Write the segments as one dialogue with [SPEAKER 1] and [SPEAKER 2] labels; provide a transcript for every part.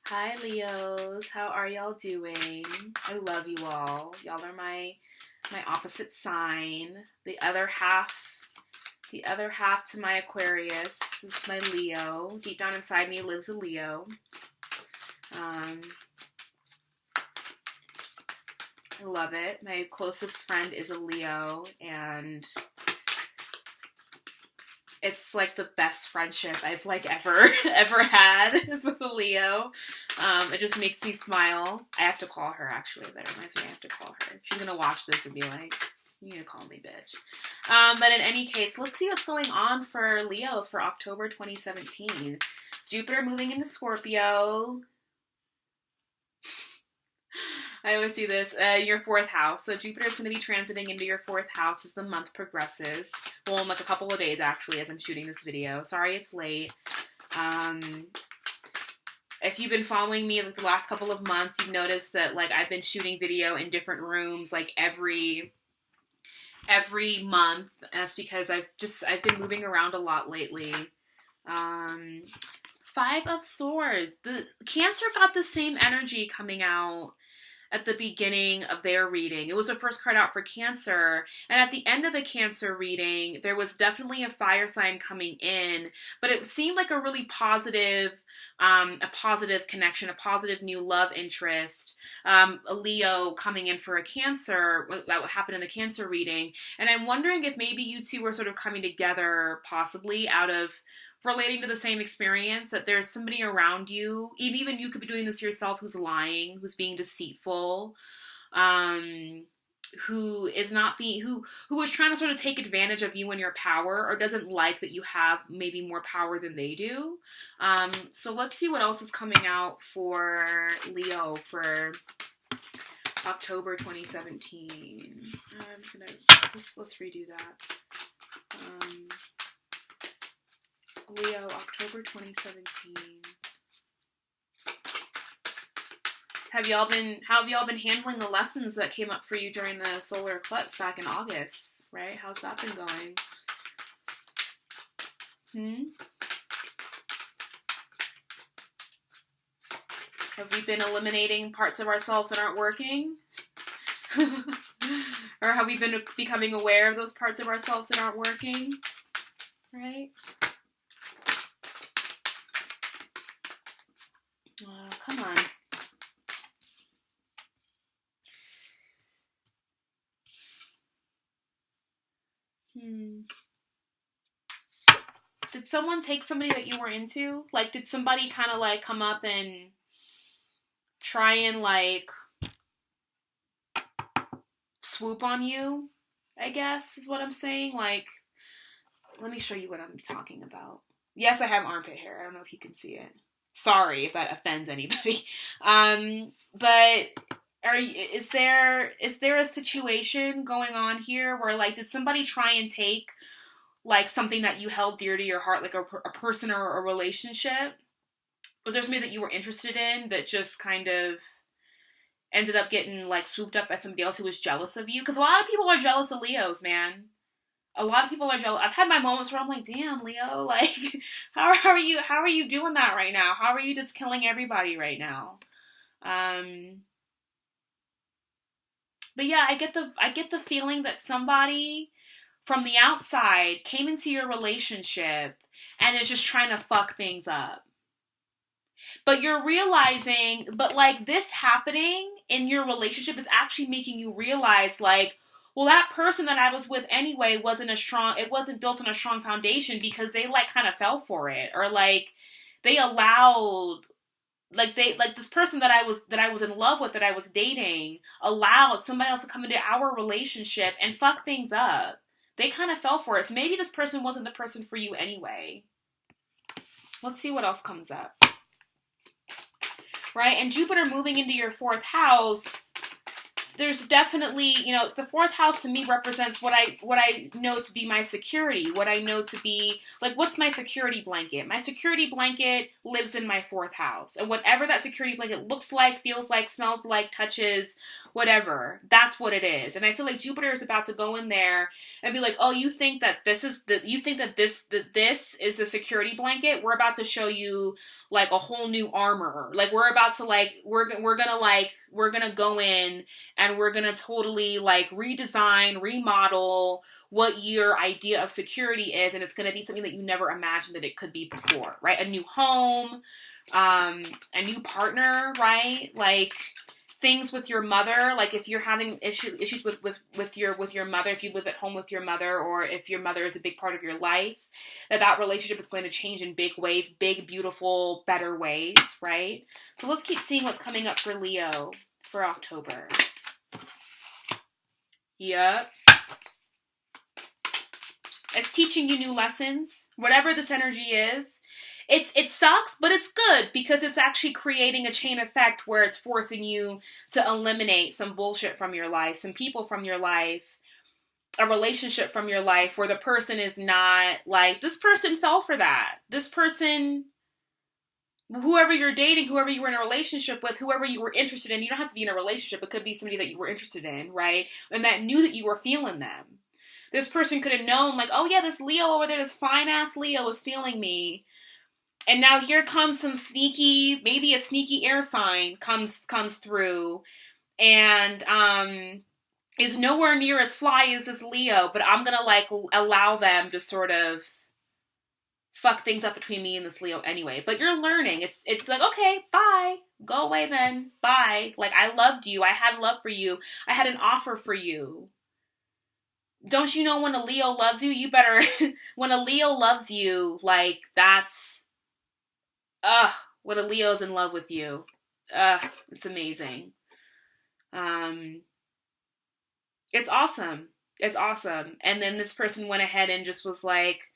[SPEAKER 1] Hi Leos, how are y'all doing? I love you all. Y'all are my opposite sign. The other half to my Aquarius is my Leo. Deep down inside me lives a Leo. Um, I love it. My closest friend is a Leo, and it's like the best friendship I've like ever had is with a Leo. It just makes me smile. I have to call her actually. That reminds me, I have to call her. She's gonna watch this and be like, "You need to call me, bitch." But in any case, let's see what's going on for Leos for October 2017. Jupiter moving into Scorpio. I always do this. Your fourth house. So Jupiter is going to be transiting into your fourth house as the month progresses. Well, in like a couple of days, actually, as I'm shooting this video. Sorry it's late. If you've been following me the last couple of months, you've noticed that like I've been shooting video in different rooms like every month. And that's because I've been moving around a lot lately. Five of Swords. The Cancer got the same energy coming out at the beginning of their reading. It was the first card out for Cancer, and at the end of the Cancer reading, there was definitely a fire sign coming in, but it seemed like a really positive connection, a positive new love interest, a Leo coming in for a Cancer, that would happen in the Cancer reading, and I'm wondering if maybe you two were sort of coming together, possibly out of relating to the same experience, that there's somebody around you, even you could be doing this to yourself, who's lying, who's being deceitful, who is trying to sort of take advantage of you and your power, or doesn't like that you have maybe more power than they do. So let's see what else is coming out for Leo for October 2017. Let's redo that. Leo, October 2017. How have y'all been handling the lessons that came up for you during the solar eclipse back in August, right? How's that been going? Have we been eliminating parts of ourselves that aren't working? Or have we been becoming aware of those parts of ourselves that aren't working? Right? Come on. Did someone take somebody that you were into? Like, did somebody kind of like come up and try and like swoop on you? I guess is what I'm saying. Like, let me show you what I'm talking about. Yes, I have armpit hair. I don't know if you can see it. Sorry if that offends anybody. But is there a situation going on here where like did somebody try and take like something that you held dear to your heart, like a person or a relationship? Was there somebody that you were interested in that just kind of ended up getting like swooped up by somebody else who was jealous of you? Because a lot of people are jealous of Leos, man. A lot of people are jealous. I've had my moments where I'm like, damn, Leo, like, how are you doing that right now? How are you just killing everybody right now? But yeah, I get the feeling that somebody from the outside came into your relationship and is just trying to fuck things up. But you're realizing, but like this happening in your relationship is actually making you realize like, well, that person that I was with anyway it wasn't built on a strong foundation because they like kind of fell for it, or like they allowed this person that I was in love with, that I was dating, allowed somebody else to come into our relationship and fuck things up. They kind of fell for it. So maybe this person wasn't the person for you anyway. Let's see what else comes up. Right? And Jupiter moving into your fourth house there's definitely, the fourth house to me represents what I know to be my security, what I know to be, like, what's my security blanket? My security blanket lives in my fourth house. And whatever that security blanket looks like, feels like, smells like, touches, whatever, that's what it is. And I feel like Jupiter is about to go in there and be like, oh, you think that this is this is a security blanket? We're about to show you like a whole new armor. Like we're about to we're gonna go in and we're gonna totally like redesign, remodel what your idea of security is, and it's gonna be something that you never imagined that it could be before, right? A new home, a new partner, right? Like things with your mother, like if you're having issues with your mother, if you live at home with your mother, or if your mother is a big part of your life, that relationship is going to change in big ways, big, beautiful, better ways, right? So let's keep seeing what's coming up for Leo for October. Yep. It's teaching you new lessons. Whatever this energy is, it sucks, but it's good because it's actually creating a chain effect where it's forcing you to eliminate some bullshit from your life, some people from your life, a relationship from your life where the person is not like, this person fell for that. This person, whoever you're dating, whoever you were in a relationship with, whoever you were interested in, you don't have to be in a relationship. It could be somebody that you were interested in, right? And that knew that you were feeling them. This person could have known like, oh yeah, this Leo over there, this fine ass Leo is feeling me. And now here comes some sneaky, maybe a sneaky air sign comes through and is nowhere near as fly as this Leo, but I'm going to like allow them to sort of fuck things up between me and this Leo anyway. But you're learning. It's like, okay, bye. Go away then. Bye. Like I loved you. I had love for you. I had an offer for you. Don't you know when a Leo loves you, you better, when a Leo loves you, like that's, when a Leo's in love with you. It's amazing. It's awesome. It's awesome. And then this person went ahead and just was like,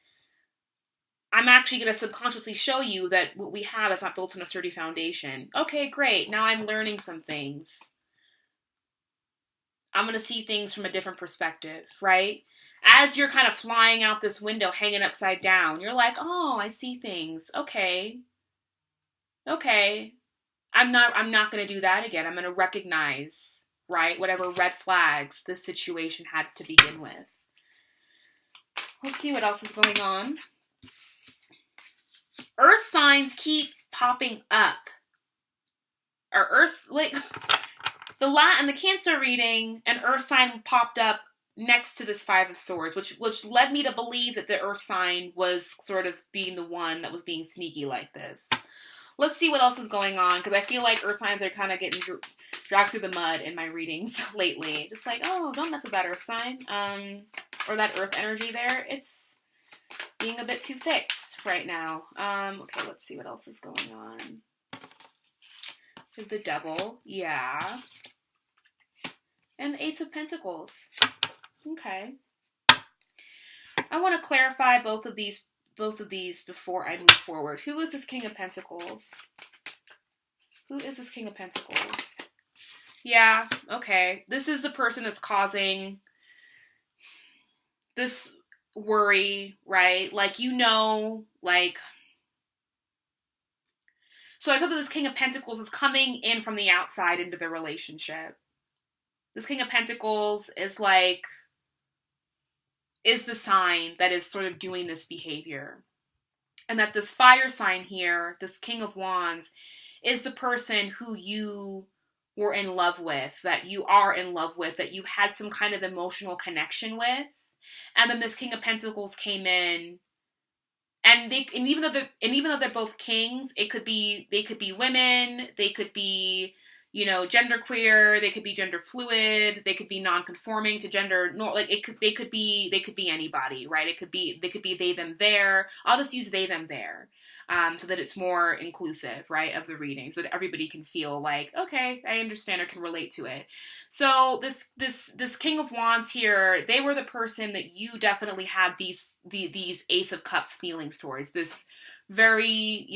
[SPEAKER 1] I'm actually going to subconsciously show you that what we have is not built on a sturdy foundation. Okay, great. Now I'm learning some things. I'm going to see things from a different perspective, right? As you're kind of flying out this window, hanging upside down, you're like, oh, I see things. Okay. I'm not going to do that again. I'm going to recognize, right, whatever red flags this situation had to begin with. Let's see what else is going on. Earth signs keep popping up. Or Earth, like, the Cancer reading, an Earth sign popped up next to this Five of Swords, which led me to believe that the Earth sign was sort of being the one that was being sneaky like this. Let's see what else is going on, because I feel like Earth signs are kind of getting dragged through the mud in my readings lately. Just like, oh, don't mess with that Earth sign, or that Earth energy there. It's being a bit too fixed right now. Okay, let's see what else is going on. The Devil, yeah. And the Ace of Pentacles. Okay. I want to clarify both of these before I move forward. Who is this King of Pentacles? Who is this King of Pentacles? Yeah, okay. This is the person that's causing this worry, right? Like, like... So I feel that this King of Pentacles is coming in from the outside into the relationship. This King of Pentacles is the sign that is sort of doing this behavior. And that this fire sign here, this King of Wands, is the person who you were in love with, that you are in love with, that you had some kind of emotional connection with. And then this King of Pentacles came in, and even though they're both kings, they could be women, they could be, genderqueer, they could be gender fluid, they could be non-conforming to gender, they could be anybody, right? They could be they, them, their. I'll just use they, them, their, so that it's more inclusive, right, of the reading, so that everybody can feel like, okay, I understand or can relate to it. So this King of Wands here, they were the person that you definitely had these Ace of Cups feelings towards, this very,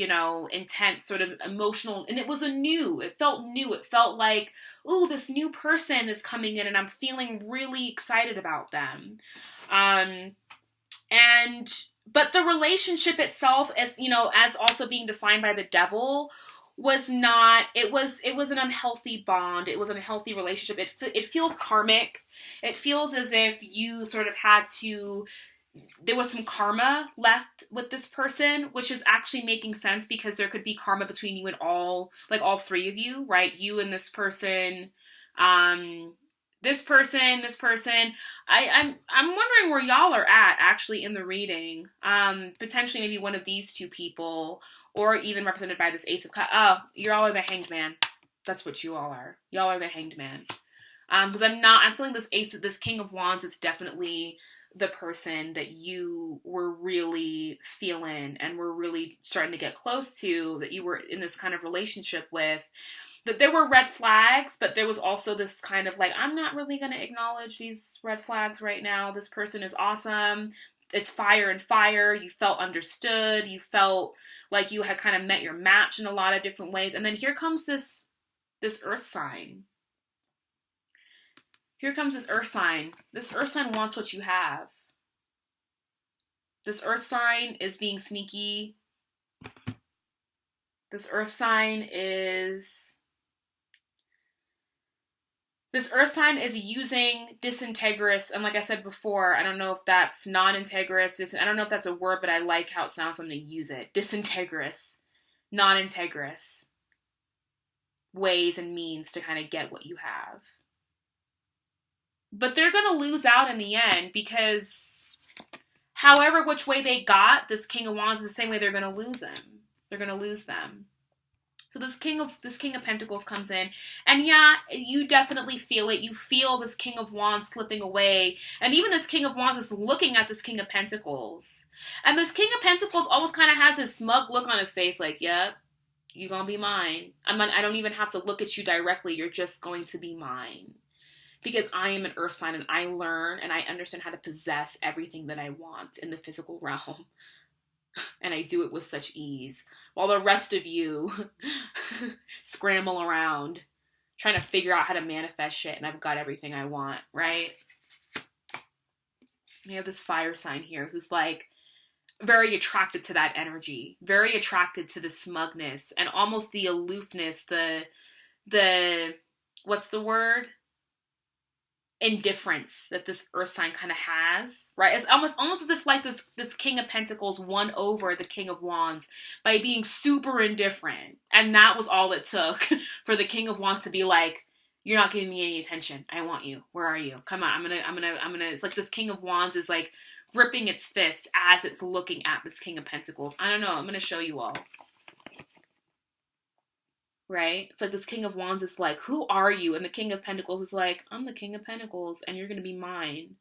[SPEAKER 1] intense, sort of emotional. And it felt new. It felt like, ooh, this new person is coming in and I'm feeling really excited about them. But the relationship itself, as also being defined by the devil, was not, it was an unhealthy bond. It was an unhealthy relationship. It feels karmic. It feels as if you sort of had to, there was some karma left with this person, which is actually making sense because there could be karma between you and all three of you, right? You and this person, this person. I'm wondering where y'all are at actually in the reading. Potentially maybe one of these two people, or even represented by this Ace of Cups. Oh, y'all are the Hanged Man. That's what you all are. Y'all are the Hanged Man. Because I'm feeling this King of Wands is definitely the person that you were really feeling and were really starting to get close to, that you were in this kind of relationship with. That there were red flags, but there was also this kind of like, I'm not really going to acknowledge these red flags right now. This person is awesome. It's fire and fire. You felt understood. You felt like you had kind of met your match in a lot of different ways. And then here comes this earth sign. Here comes this earth sign. This earth sign wants what you have. This earth sign is being sneaky. This earth sign is using disintegrous, and like I said before, I don't know if that's non-integrous. I don't know if that's a word, but I like how it sounds, so I'm going to use it. Disintegrous, non-integrous ways and means to kind of get what you have. But they're going to lose out in the end because however which way they got this King of Wands is the same way they're going to lose him. They're going to lose them. So this King of Pentacles comes in, and yeah, you definitely feel it. You feel this King of Wands slipping away, and even this King of Wands is looking at this King of Pentacles. And this King of Pentacles almost kind of has this smug look on his face, like, yep, you're gonna be mine. I don't even have to look at you directly. You're just going to be mine. Because I am an earth sign, and I learn and I understand how to possess everything that I want in the physical realm. And I do it with such ease, while the rest of you scramble around trying to figure out how to manifest shit, and I've got everything I want, right? We have this fire sign here who's like very attracted to that energy, very attracted to the smugness and almost the aloofness, the what's the word? Indifference that this earth sign kind of has, right? It's almost as if like this King of Pentacles won over the King of Wands by being super indifferent, and that was all it took for the King of Wands to be like, you're not giving me any attention. I want you. Where are you? Come on. I'm gonna. It's like this King of Wands is like gripping its fists as it's looking at this King of Pentacles. I don't know. I'm gonna show you all. Right? It's like this King of Wands is like, who are you? And the King of Pentacles is like, I'm the King of Pentacles and you're going to be mine.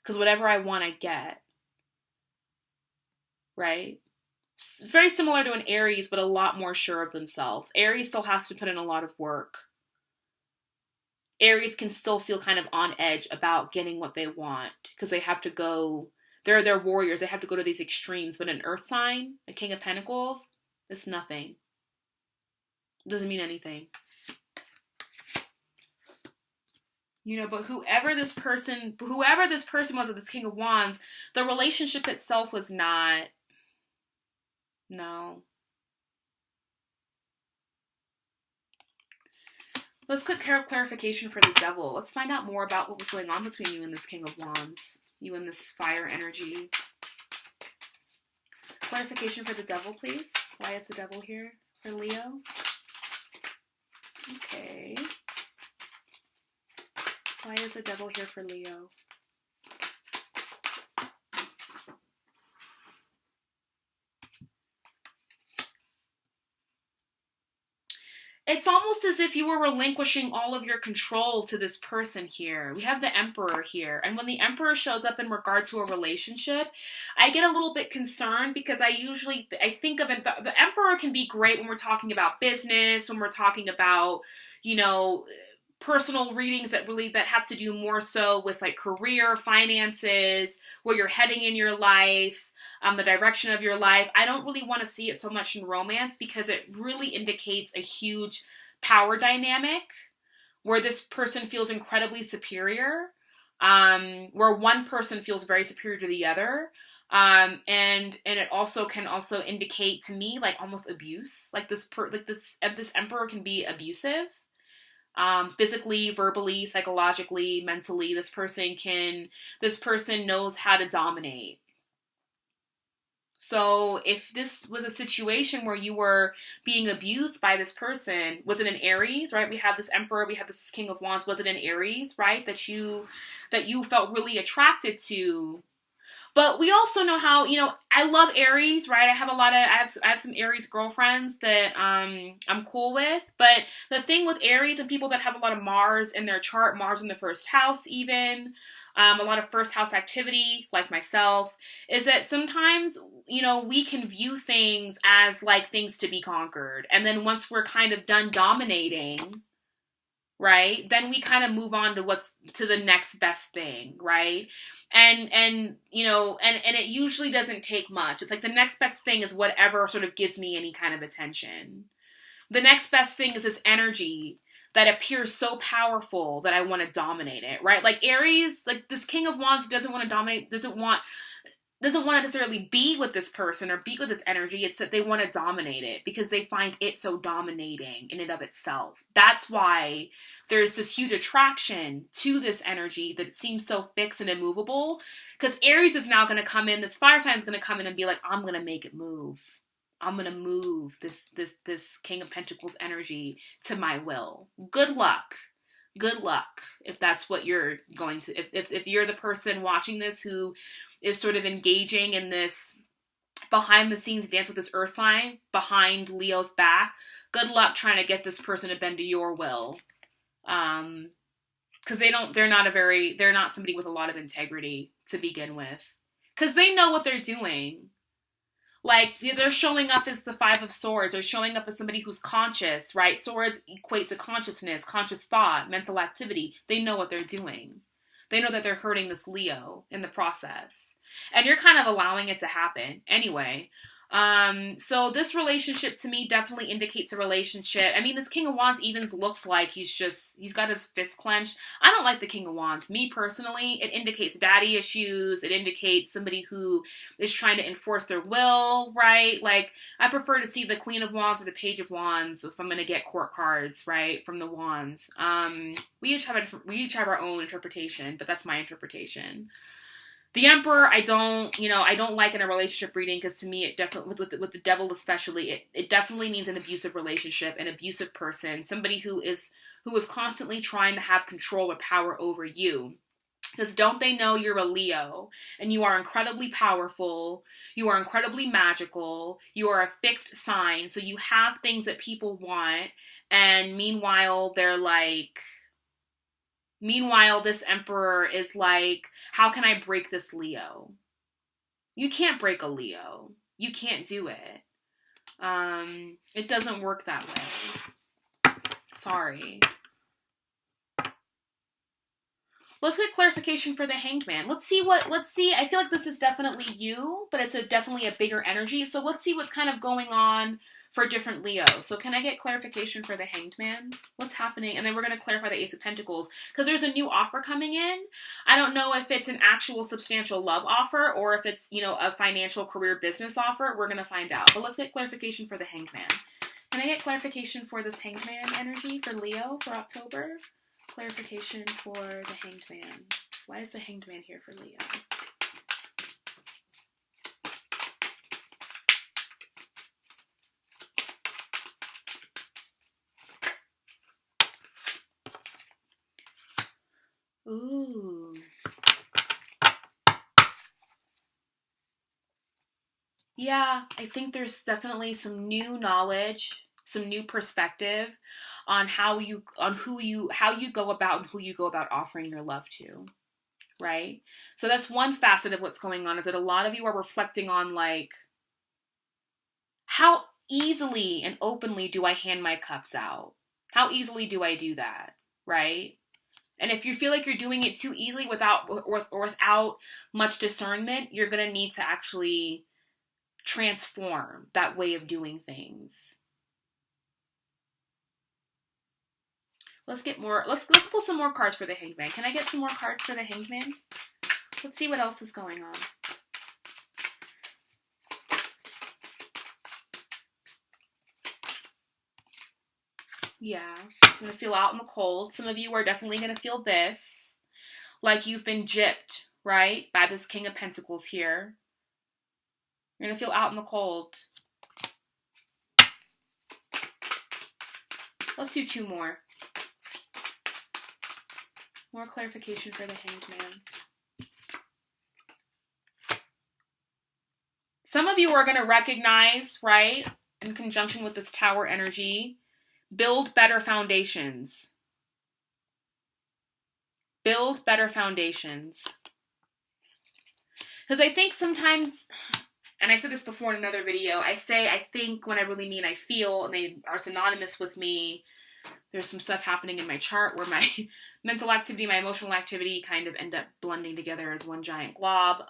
[SPEAKER 1] Because whatever I want, I get. Right? It's very similar to an Aries, but a lot more sure of themselves. Aries still has to put in a lot of work. Aries can still feel kind of on edge about getting what they want. Because they have to go, they're warriors. They have to go to these extremes. But an Earth sign, a King of Pentacles, it's nothing. Doesn't mean anything. But whoever this person was with this King of Wands, the relationship itself was not, no. Let's click clarification for the devil. Let's find out more about what was going on between you and this King of Wands. You and this fire energy. Clarification for the devil, please. Why is the devil here for Leo? Okay. Why is the devil here for Leo? It's almost as if you were relinquishing all of your control to this person here. We have the Emperor here. And when the Emperor shows up in regard to a relationship, I get a little bit concerned because I think of it, the Emperor can be great when we're talking about business, when we're talking about, personal readings that have to do more so with like career, finances, where you're heading in your life, the direction of your life. I don't really want to see it so much in romance because it really indicates a huge power dynamic where this person feels incredibly superior, where one person feels very superior to the other. And it also can also indicate to me like almost abuse. Like this emperor can be abusive, physically, verbally, psychologically, mentally. This person knows how to dominate. So if this was a situation where you were being abused by this person, was it an Aries, right? We have this emperor, we have this king of wands. Was it an Aries, right? That you felt really attracted to. But we also know how, I love Aries, right? I have some Aries girlfriends that I'm cool with. But the thing with Aries and people that have a lot of Mars in their chart, Mars in the first house even, a lot of first house activity, like myself, is that sometimes, we can view things as like things to be conquered. And then once we're kind of done dominating, right, then we kind of move on to the next best thing, right? And it usually doesn't take much. It's like the next best thing is whatever sort of gives me any kind of attention. The next best thing is this energy that appears so powerful that I want to dominate it, right? Like Aries, like this king of wands doesn't want to dominate, doesn't want to necessarily be with this person or be with this energy. It's that they want to dominate it because they find it so dominating in and of itself. That's why there's this huge attraction to this energy that seems so fixed and immovable. Because Aries is now going to come in, this fire sign is going to come in and be like, I'm going to make it move. I'm going to move this King of Pentacles energy to my will. Good luck. Good luck if that's what you're going to, if you're the person watching this who is sort of engaging in this behind the scenes dance with this earth sign behind Leo's back. Good luck trying to get this person to bend to your will. Because they're not somebody with a lot of integrity to begin with. Because they know what they're doing. Like, they're showing up as the Five of Swords. They're showing up as somebody who's conscious, right? Swords equate to consciousness, conscious thought, mental activity. They know what they're doing. They know that they're hurting this Leo in the process. And you're kind of allowing it to happen anyway. So this relationship to me definitely indicates a relationship. I mean, this King of Wands even looks like he's got his fist clenched. I don't like the King of Wands. Me personally, it indicates daddy issues. It indicates somebody who is trying to enforce their will, right? Like, I prefer to see the Queen of Wands or the Page of Wands if I'm going to get court cards, right, from the Wands. We each have our own interpretation, but that's my interpretation. The Emperor, I don't like in a relationship reading because to me it definitely, with the Devil especially, it definitely means an abusive relationship, an abusive person, somebody who is constantly trying to have control or power over you. Because don't they know you're a Leo and you are incredibly powerful, you are incredibly magical, you are a fixed sign, so you have things that people want, and meanwhile this Emperor is like, how can I break this Leo? You can't break a Leo. You can't do it. It doesn't work that way. Sorry. Let's get clarification for the Hanged Man. Let's see. I feel like this is definitely you, but it's definitely a bigger energy. So let's see what's kind of going on for different Leos. So can I get clarification for the Hanged Man? What's happening? And then we're going to clarify the Ace of Pentacles because there's a new offer coming in. I don't know if it's an actual substantial love offer or if it's, a financial career business offer. We're going to find out. But let's get clarification for the Hanged Man. Can I get clarification for this Hanged Man energy for Leo for October? Clarification for the Hanged Man. Why is the Hanged Man here for Leo? Ooh. Yeah, I think there's definitely some new knowledge, some new perspective on how you go about and who you go about offering your love to, right? So that's one facet of what's going on, is that a lot of you are reflecting on like, how easily and openly do I hand my cups out? How easily do I do that? right? And if you feel like you're doing it too easily or without much discernment, you're going to need to actually transform that way of doing things. Let's get more. Let's pull some more cards for the Hangman. Can I get some more cards for the Hangman? Let's see what else is going on. Yeah, I'm going to feel out in the cold. Some of you are definitely going to feel this. Like you've been gypped, right? By this King of Pentacles here. You're going to feel out in the cold. Let's do 2 more. More clarification for the Hanged Man. Some of you are going to recognize, right, in conjunction with this Tower energy, build better foundations. Build better foundations. Because I think sometimes, and I said this before in another video, I say I think when I really mean I feel, and they are synonymous with me. There's some stuff happening in my chart where my mental activity, my emotional activity kind of end up blending together as one giant glob.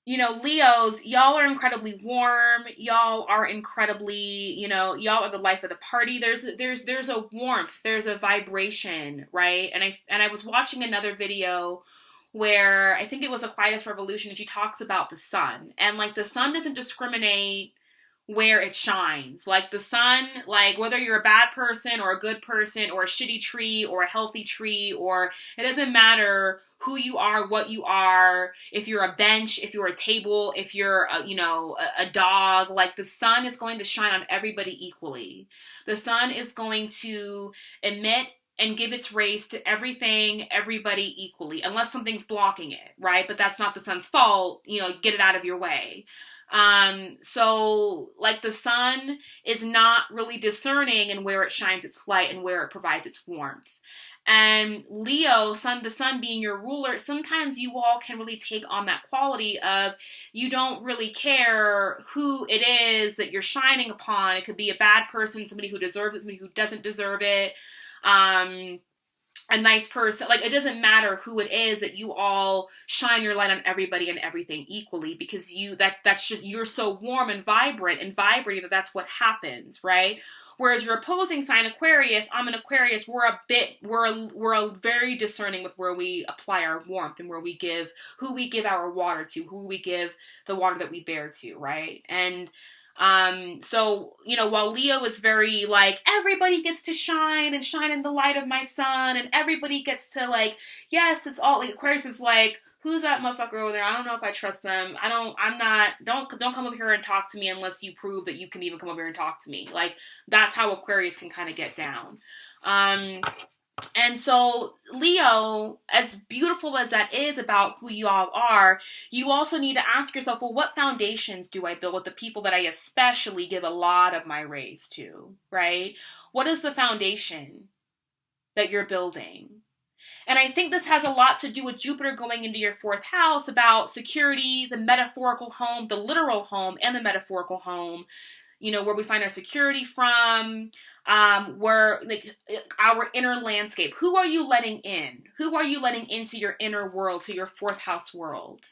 [SPEAKER 1] You know, Leos, y'all are incredibly warm. Y'all are incredibly, you know, y'all are the life of the party. There's a warmth, there's a vibration, right? And I was watching another video where I think it was Aquinas Revolution, and she talks about the sun. And like the sun doesn't discriminate where it shines. Like the sun, like whether you're a bad person or a good person or a shitty tree or a healthy tree, or it doesn't matter who you are, what you are, if you're a bench, if you're a table, if you're a dog, like the sun is going to shine on everybody equally. The sun is going to emit and give its rays to everything, everybody equally, unless something's blocking it, right? But that's not the sun's fault, you know, get it out of your way. So like the sun is not really discerning in where it shines its light and where it provides its warmth. And Leo, the sun being your ruler, sometimes you all can really take on that quality of you don't really care who it is that you're shining upon. It could be a bad person, somebody who deserves it, somebody who doesn't deserve it. A nice person, like it doesn't matter who it is, that you all shine your light on everybody and everything equally, because that's just, you're so warm and vibrant and vibrating that's what happens, right? Whereas your opposing sign, Aquarius, I'm an Aquarius, we're very discerning with where we apply our warmth and who we give our water to, who we give the water that we bear to, right? And so, you know, while Leo is very like, everybody gets to shine and shine in the light of my sun, and everybody gets to like, yes, it's all like, Aquarius is like, who's that motherfucker over there? I don't know if I trust them. Don't come up here and talk to me unless you prove that you can even come over here and talk to me. Like, that's how Aquarius can kind of get down. And so Leo, as beautiful as that is about who you all are, you also need to ask yourself, well, what foundations do I build with the people that I especially give a lot of my rays to, right? What is the foundation that you're building? And I think this has a lot to do with Jupiter going into your 4th house about security, the metaphorical home, the literal home, and the metaphorical home. You know, where we find our security from, where like our inner landscape. Who are you letting in? Who are you letting into your inner world, to your 4th house world,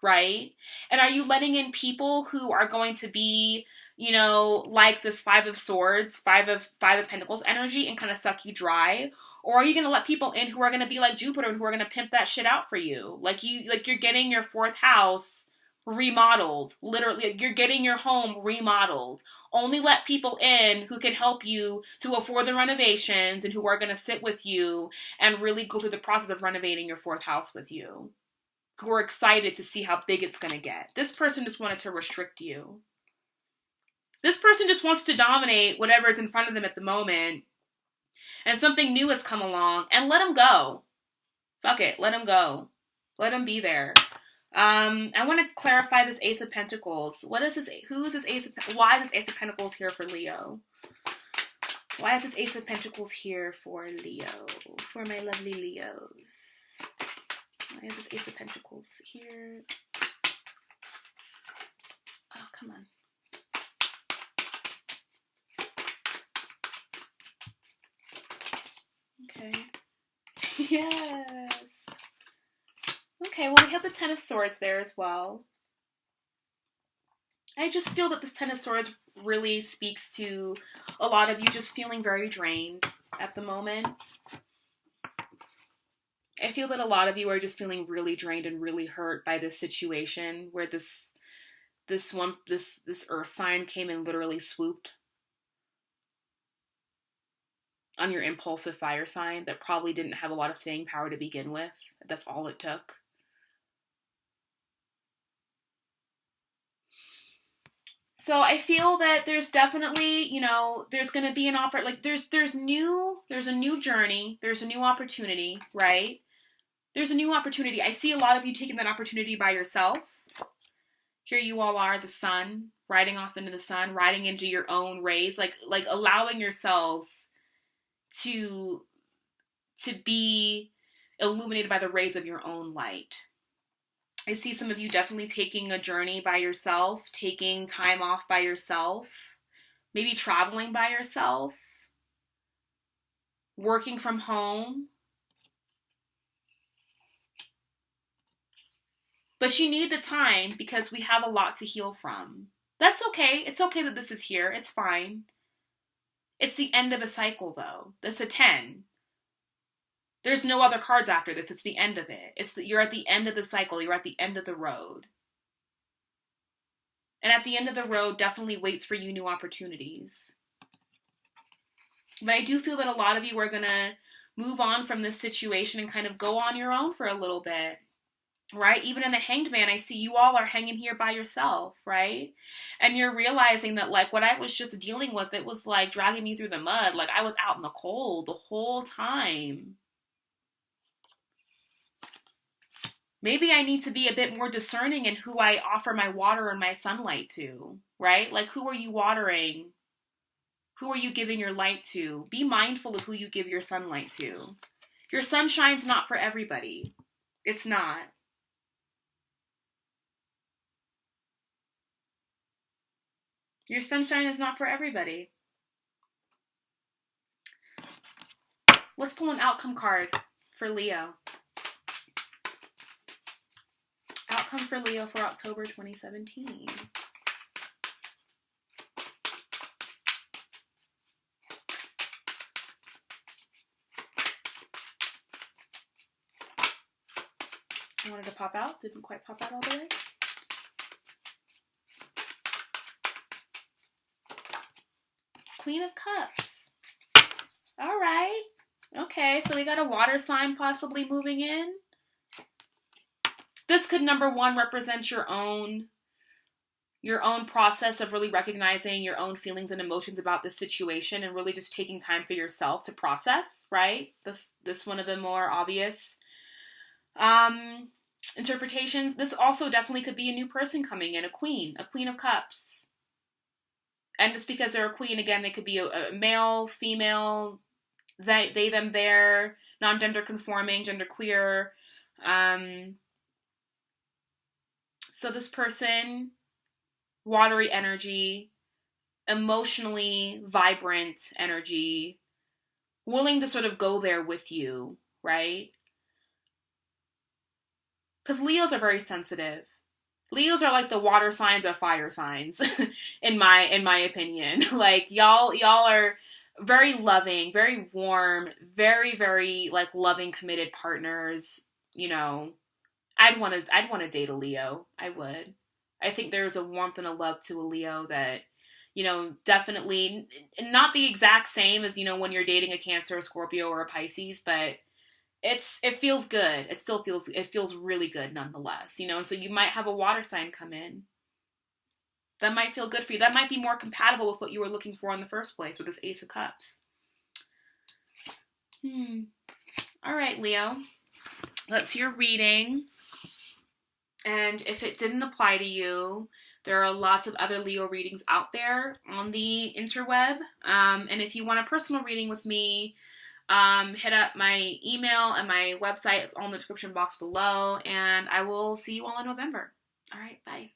[SPEAKER 1] right? And are you letting in people who are going to be, you know, like this 5 of Swords, 5 of Pentacles energy and kind of suck you dry? Or are you going to let people in who are going to be like Jupiter and who are going to pimp that shit out for you? Like you're getting your 4th house remodeled. Literally, you're getting your home remodeled. Only let people in who can help you to afford the renovations and who are going to sit with you and really go through the process of renovating your 4th house with you. Who are excited to see how big it's going to get. This person just wanted to restrict you. This person just wants to dominate whatever is in front of them at the moment. And something new has come along. And let them go. Fuck it. Let them go. Let them be there. I want to clarify this Ace of Pentacles. What is this? Who is this Ace of Pentacles? Why is this Ace of Pentacles here for Leo? Why is this Ace of Pentacles here for Leo? For my lovely Leos. Why is this Ace of Pentacles here? Oh, come on. Yes. Okay, well, we have the Ten of Swords there as well. I just feel that this Ten of Swords really speaks to a lot of you just feeling very drained at the moment. I feel that a lot of you are just feeling really drained and really hurt by this situation where this earth sign came and literally swooped on your impulsive fire sign that probably didn't have a lot of staying power to begin with. That's all it took. So I feel that there's definitely, there's going to be there's a new journey, there's a new opportunity, right? There's a new opportunity. I see a lot of you taking that opportunity by yourself. Here you all are, the sun, riding off into the sun, riding into your own rays, like allowing yourselves to be illuminated by the rays of your own light. I see some of you definitely taking a journey by yourself, taking time off by yourself, maybe traveling by yourself, working from home. But you need the time because we have a lot to heal from. That's okay. It's okay that this is here. It's fine. It's the end of a cycle, though. That's a 10. There's no other cards after this. It's the end of it. You're at the end of the cycle. You're at the end of the road. And at the end of the road definitely waits for you new opportunities. But I do feel that a lot of you are going to move on from this situation and kind of go on your own for a little bit. Right? Even in the Hanged Man, I see you all are hanging here by yourself, right? And you're realizing that, what I was just dealing with, it was, dragging me through the mud. I was out in the cold the whole time. Maybe I need to be a bit more discerning in who I offer my water and my sunlight to, right? Who are you watering? Who are you giving your light to? Be mindful of who you give your sunlight to. Your sunshine's not for everybody. It's not. Your sunshine is not for everybody. Let's pull an outcome card for Leo. Outcome for Leo for October 2017. I wanted to pop out. Didn't quite pop out all the way. Queen of Cups. All right. Okay, so we got a water sign possibly moving in. This could, number one, represent your own process of really recognizing your own feelings and emotions about this situation and really just taking time for yourself to process, right? This one of the more obvious interpretations. This also definitely could be a new person coming in, a queen of cups. And just because they're a queen, again, they could be a male, female, they, them, their, non-gender conforming, genderqueer. So this person, watery energy, emotionally vibrant energy, willing to sort of go there with you, right? Because Leos are very sensitive. Leos are like the water signs of fire signs, in my opinion. Y'all are very loving, very warm, very, very loving, committed partners. I'd want to date a Leo. I would. I think there's a warmth and a love to a Leo that, definitely not the exact same as, when you're dating a Cancer, a Scorpio, or a Pisces, but it feels good. It feels really good nonetheless, and so you might have a water sign come in. That might feel good for you. That might be more compatible with what you were looking for in the first place with this Ace of Cups. All right, Leo. That's your reading. And if it didn't apply to you, there are lots of other Leo readings out there on the interweb. And if you want a personal reading with me, hit up my email and my website. It's all in the description box below. And I will see you all in November. All right, bye.